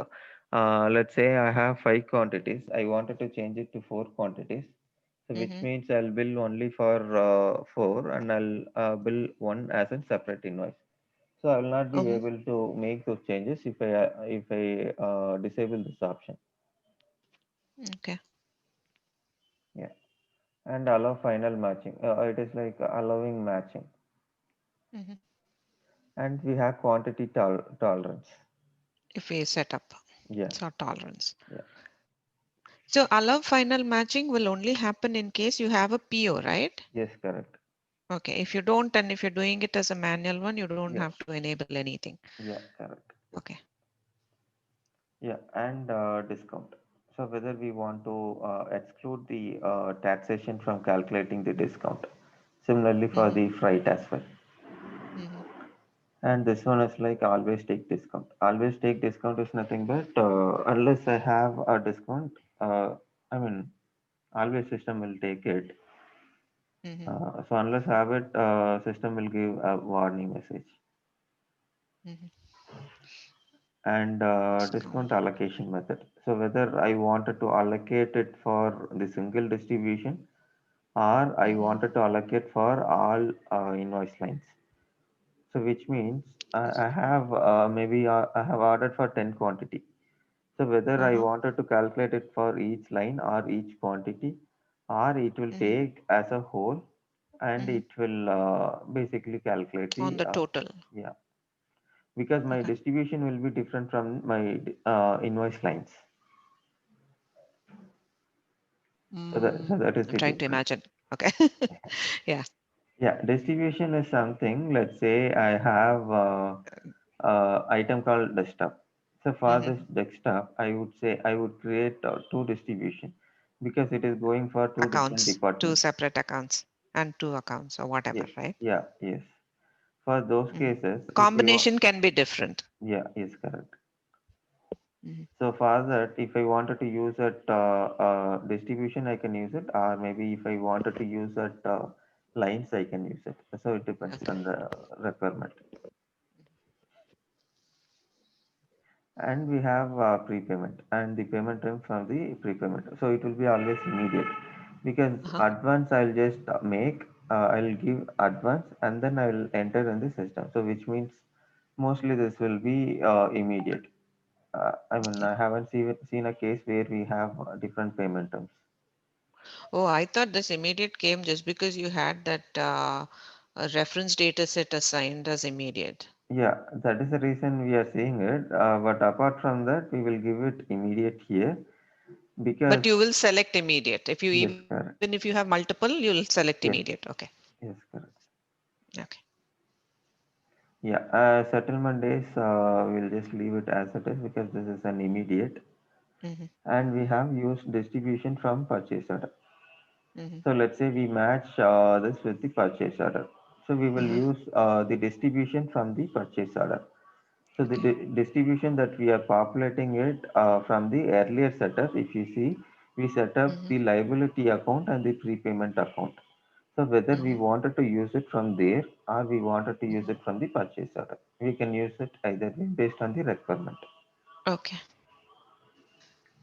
let's say I have 5 quantities. I wanted to change it to 4 quantities. So which Mm-hmm. means I'll bill only for 4, and I'll bill one as a separate invoice. So I will not be Mm-hmm. able to make those changes if I disable this option. Okay. Yeah, and allow final matching. It is like allowing matching, Mm-hmm. and we have quantity tolerance. If we set up Yeah, so tolerance. yeah, So allow final matching will only happen in case you have a PO, right? yes, correct. Okay. If you don't, and if you're doing it as a manual one, you don't Yes, have to enable anything. yeah, correct. Okay. Yeah, and discount. So whether we want to exclude the taxation from calculating the discount. Similarly for Mm-hmm. the freight as well. Mm-hmm. And this one is like always take discount. Always take discount is nothing but unless I have a discount, I mean, always system will take it. Mm-hmm. So unless I have it, system will give a warning message. Mm-hmm. And Discount. discount allocation method. So whether I wanted to allocate it for the single distribution, or I Mm-hmm. wanted to allocate for all invoice lines. So which means I have maybe I have ordered for 10 quantity. So whether I Uh-huh. wanted to calculate it for each line or each quantity, or it will Mm-hmm. take as a whole, and Mm-hmm. it will basically calculate On the the total. yeah, because my Okay. distribution will be different from my invoice lines. So that is I'm the trying to difference. imagine. Okay. Yeah. Yeah, distribution is something. Let's say I have item called desktop. So for Mm-hmm. this desktop, I would say I would create two distribution, because it is going for two different Accounts, two departments. separate accounts and two accounts or whatever, Yes, right? yeah, yes. For those Mm-hmm. cases, The if you want, combination can be different. yeah, yes, correct. Mm-hmm. So for that, if I wanted to use that distribution, I can use it, or maybe if I wanted to use that lines, I can use it. So it depends Okay. on the requirement. And we have prepayment and the payment term from the prepayment. So it will be always immediate, because Uh-huh. advance I'll just make, I'll give advance and then I'll enter in the system. So which means mostly this will be immediate. I mean, Okay. I haven't seen a case where we have different payment terms. Oh, I thought this immediate came just because you had that reference data set assigned as immediate. Yeah, that is the reason we are seeing it. But apart from that, we will give it immediate here, because But you will select immediate. If you yes, even if you have correct. multiple, you'll select immediate. Yes, Okay. yes, correct. Okay. Yeah, settlement days, we'll just leave it as it is, because this is an immediate. Mm-hmm. And we have used distribution from purchase order. Mm-hmm. So let's say we match this with the purchase order. So we will Uh-huh. use the distribution from the purchase order. So the Okay. distribution that we are populating it from the earlier setup, if you see, we set up Mm-hmm. the liability account and the prepayment account. So whether we Mm-hmm. wanted to use it from there, or we wanted to use Mm-hmm. it from the purchase order, we can use it either way based on the requirement. Okay.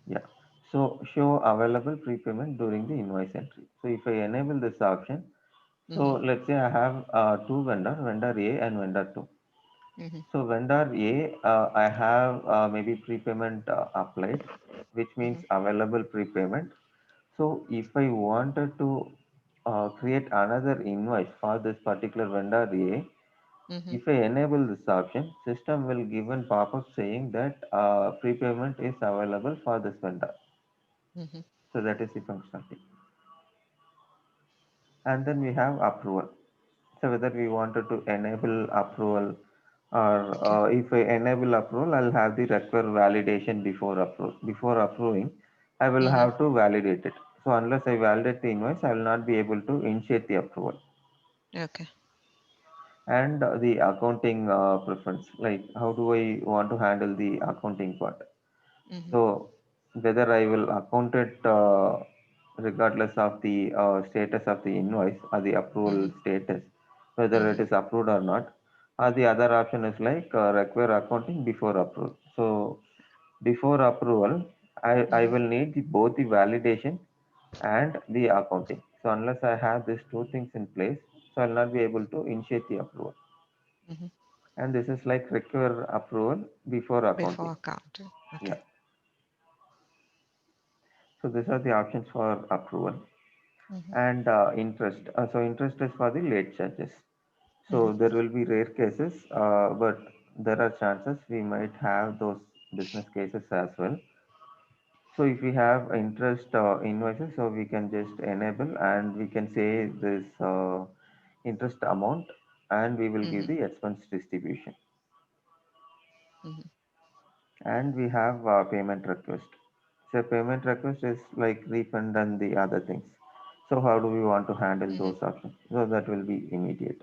Yeah. So show available prepayment during the invoice entry. So if I enable this option, so Mm-hmm. let's say I have two vendor, vendor A and vendor 2. Mm-hmm. So vendor A, I have maybe prepayment applied, which means Mm-hmm. available prepayment. So if I wanted to create another invoice for this particular vendor A, Mm-hmm. if I enable this option, system will give a pop-up saying that prepayment is available for this vendor. Mm-hmm. So that is the functionality. And then we have approval. So whether we wanted to enable approval or Okay. if I enable approval, I'll have the require validation before approval. Before approving, I will Mm-hmm. have to validate it. So unless I validate the invoice, I will not be able to initiate the approval. Okay. And the accounting preference, like how do I want to handle the accounting part? Mm-hmm. So whether I will account it regardless of the status of the invoice or the Mm-hmm. approval status, whether Mm-hmm. it is approved or not. Or the other option is like require accounting before approval. So before approval, I Mm-hmm. will need both the validation and the accounting. So unless I have these two things in place, so I'll not be able to initiate the approval. Mm-hmm. And this is like require approval before accounting. Before accounting. Yeah. Okay. So these are the options for approval. Mm-hmm. And interest. So interest is for the late charges. Mm-hmm. So there will be rare cases, but there are chances we might have those business cases as well. So if we have interest invoices, so we can just enable and we can say this interest amount and we will give Mm-hmm. the expense distribution. Mm-hmm. And we have payment request. So payment request is like refund and the other things. So how do we want to handle Mm-hmm. those options? So that will be immediate.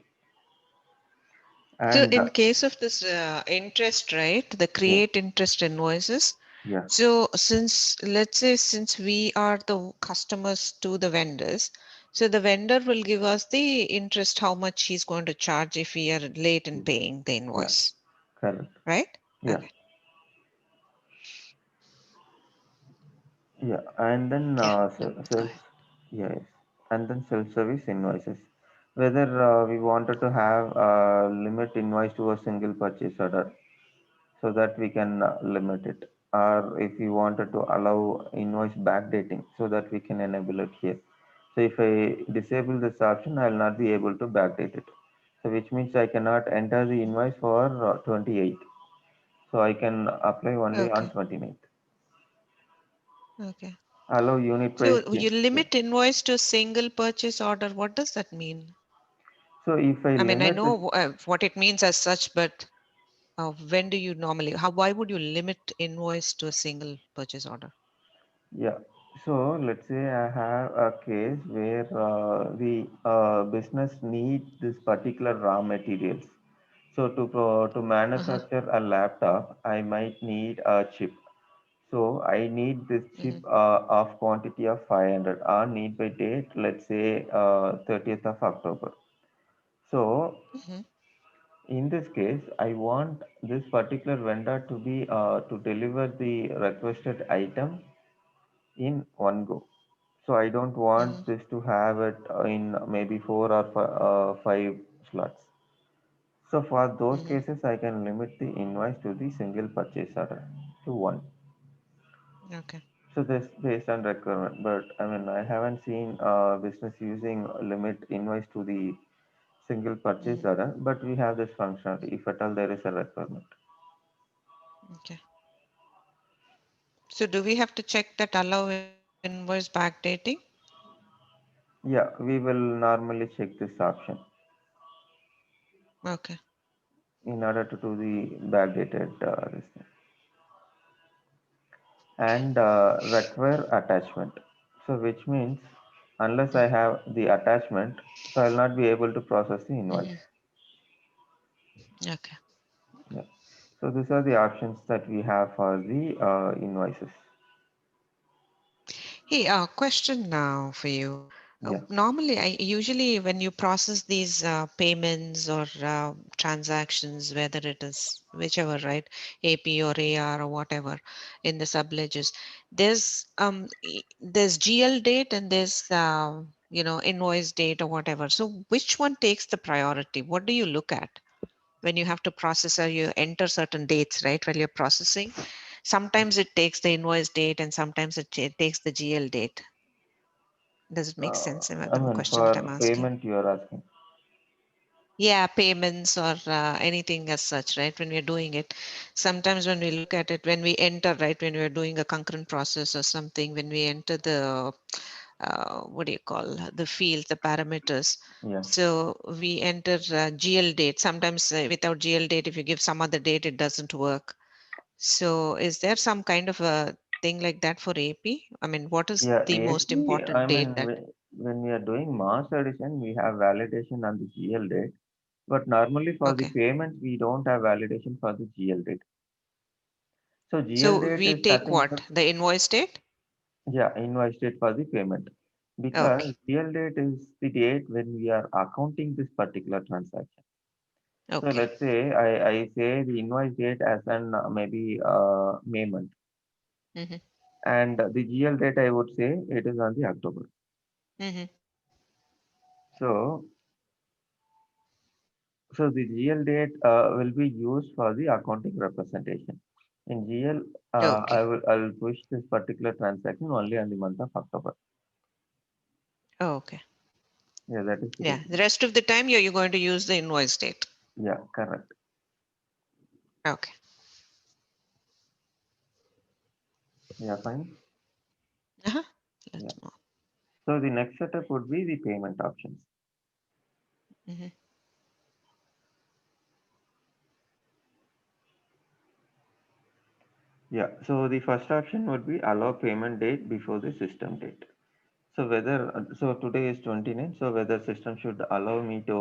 So And in case of this interest, right, the yeah, create interest invoices. yeah, So since, let's say, since we are the customers to the vendors, so the vendor will give us the interest, how much he's going to charge if we are late in paying the yeah, invoice, correct. right? Yeah, Okay. yeah. And then Yeah. No, go self, ahead. yes, and then self-service invoices. Whether we wanted to have limit invoice to a single purchase order, so that we can limit it, or if we wanted to allow invoice backdating, so that we can enable it here. So if I disable this option, I will not be able to backdate it. So which means I cannot enter the invoice for 28. So I can apply only on Okay. 29th. Okay. Allow unit price So you change. Yeah. limit invoice to single purchase order. What does that mean? So if I I mean, I limit this, know what it means as such, but when do you normally, why would you limit invoice to a single purchase order? yeah. So let's say I have a case where the business need this particular raw materials. So to Uh-huh. manufacture a laptop, I might need a chip. So I need this chip Mm-hmm. of quantity of 500 on need by date, let's say 30th of October. So Mm-hmm. in this case, I want this particular vendor to be to deliver the requested item in one go. So I don't Mm-hmm. want this to have it in maybe four or five slots. So for those Mm-hmm. cases, I can limit the invoice to the single purchase order to one. Okay. So this based on requirement, but I mean I haven't seen business using limit invoice to the single purchase Mm-hmm. order, but we have this functionality if at all there is a requirement. Okay. So do we have to check that allow invoice backdating? Yeah, we will normally check this option Okay. in order to do the backdated this thing. And require attachment. So which means unless I have the attachment, so I'll not be able to process the invoice. Mm-hmm. Okay. Yeah. So these are the options that we have for the invoices. Hey, question now for you. Yeah. Normally, usually when you process these payments or transactions, whether it is whichever, right, AP or AR or whatever, in the subledgers, there's GL date and there's invoice date or whatever. So which one takes the priority? What do you look at when you have to process, or you enter certain dates, right, while you're processing? Sometimes it takes the invoice date and sometimes it takes the GL date. Does it make sense? I The mean, question that I'm for asking. payment, you are asking. Yeah, payments or anything as such, right? When we're doing it, sometimes when we look at it, when we enter, right, when we're doing a concurrent process or something, when we enter the, what do you call, the field, the parameters. Yeah. So we enter GL date. Sometimes without GL date, if you give some other date, it doesn't work. So is there some kind of a thing like that for AP? I mean, what is Yeah, the most AP, I important date mean, that? when we are doing mass addition, we have validation on the GL date. But normally for the Okay. payments, we don't have validation for the GL date. So GL So date we is take nothing what? but, The invoice date? yeah, invoice date for the payment. Because Okay. GL date is the date when we are accounting this particular transaction. So Okay. let's say I say the invoice date as an maybe May month, Mm-hmm. and the GL date I would say it is on the October. Mm-hmm. So so the GL date will be used for the accounting representation. In GL, Okay. I will push this particular transaction only on the month of October. Okay. Yeah, that is the Yeah. The difference. rest of the time you're going to use the invoice date. Yeah, correct. Okay. Yeah, fine. Uh-huh. Yeah. Let's move. So the next setup would be the payment options. Mm-hmm. Yeah. So the first option would be allow payment date before the system date. So whether so today is 29, so whether system should allow me to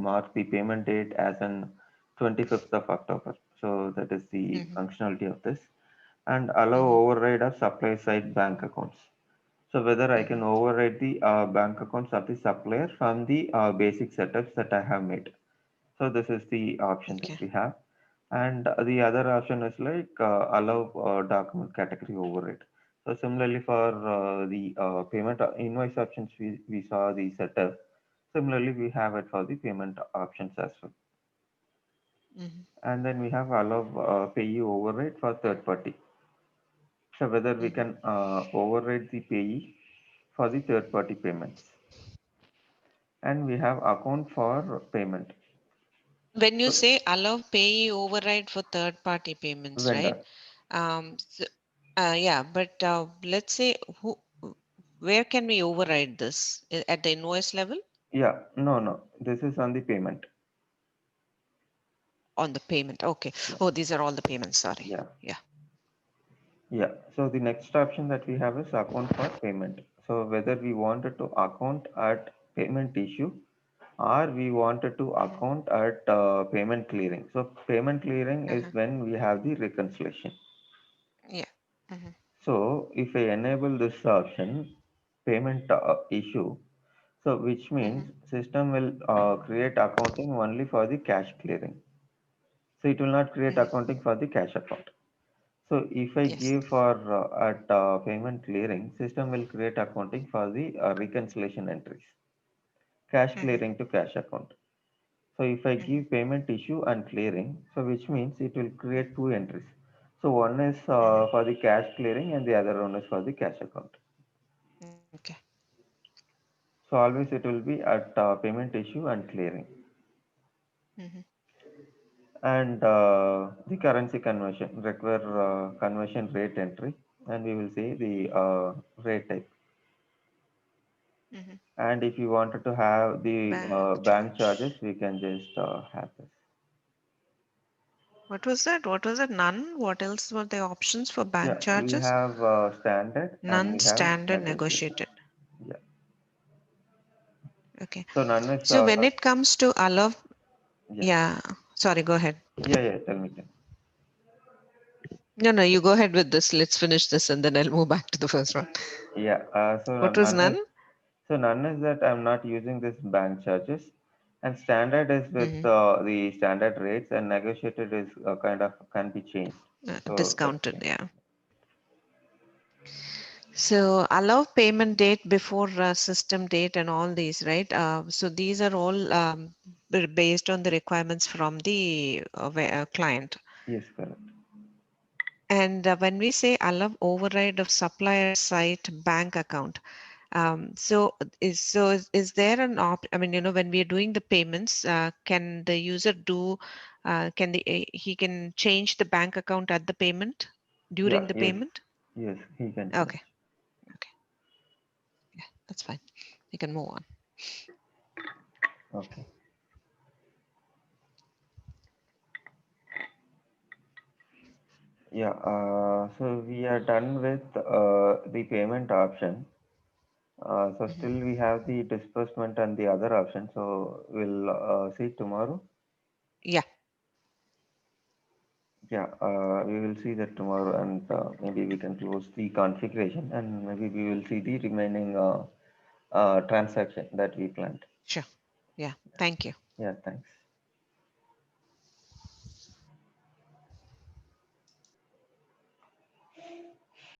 mark the payment date as an 25th of October. So that is the Mm-hmm. functionality of this, and allow Mm-hmm. override of supply side bank accounts. So whether I can Mm-hmm. override the bank accounts of the supplier from the basic setups that I have made. So this is the option that Okay. we have. And the other option is like allow document category override. So similarly for the payment invoice options, we saw the setup. Similarly, we have it for the payment options as well. Mm-hmm. And then we have allow payee override for third party. So whether we Mm-hmm. can override the payee for the third party payments. And we have account for payment. When you So say allow payee override for third party payments, right? vendor. So, yeah, but let's say where can we override this? At the invoice level? Yeah, no, no. This is on the payment. On the payment. Okay. Yeah, Oh, these are all the payments. Sorry. yeah, Yeah. yeah. So the next option that we have is account for payment. So whether we wanted to account at payment issue or we wanted to Mm-hmm. account at payment clearing. So payment clearing is Uh-huh. when we have the reconciliation. Yeah. Mm-hmm. So if I enable this option, payment issue, so which Mm-hmm. means system will create accounting only for the cash clearing. So it will not create Mm-hmm. accounting for the cash account. So if I Yes. give for at payment clearing, system will create accounting for the reconciliation entries, cash Mm-hmm. clearing to cash account. So if I Mm-hmm. give payment issue and clearing, so which means it will create two entries. So one is Mm-hmm. for the cash clearing and the other one is for the cash account. Okay. So always it will be at payment issue and clearing. Mm-hmm. And the currency conversion require conversion rate entry, and we will see the rate type. Mm-hmm. And if you wanted to have the Bank bank charge. charges, we can just have this. What was that? What was it? None? What else were the options for bank Yeah, we charges? have standard and None, we have standard, negotiated. negotiated. Yeah. Okay. So none is So when it comes to allow, yeah, yeah, sorry, go ahead. yeah, yeah. Tell me. Tell me. No, no, you go ahead with this. Let's finish this and then I'll move back to the first one. Yeah. So What was none is none? So none is that I'm not using this bank charges, and standard is with Mhm. the standard rates, and negotiated is kind of can be changed. So that's Discounted, changed. yeah. So allow payment date before system date and all these, right? So these are all based on the requirements from the client. Yes, correct. And when we say allow override of supplier site bank account, is there an I mean, when we are doing the payments, can the user do, can he can change the bank account at the payment, Yeah, during the yes, payment? yes, he can Okay, change. okay, yeah, that's fine. We can move on. Okay. Yeah, so we are done with the payment option. So Mhm. still we have the disbursement and the other option. So we'll see tomorrow. Yeah, Yeah, we will see that tomorrow, and maybe we can close the configuration, and maybe we will see the remaining transaction that we planned. sure. Yeah, thank you. Yeah, thanks.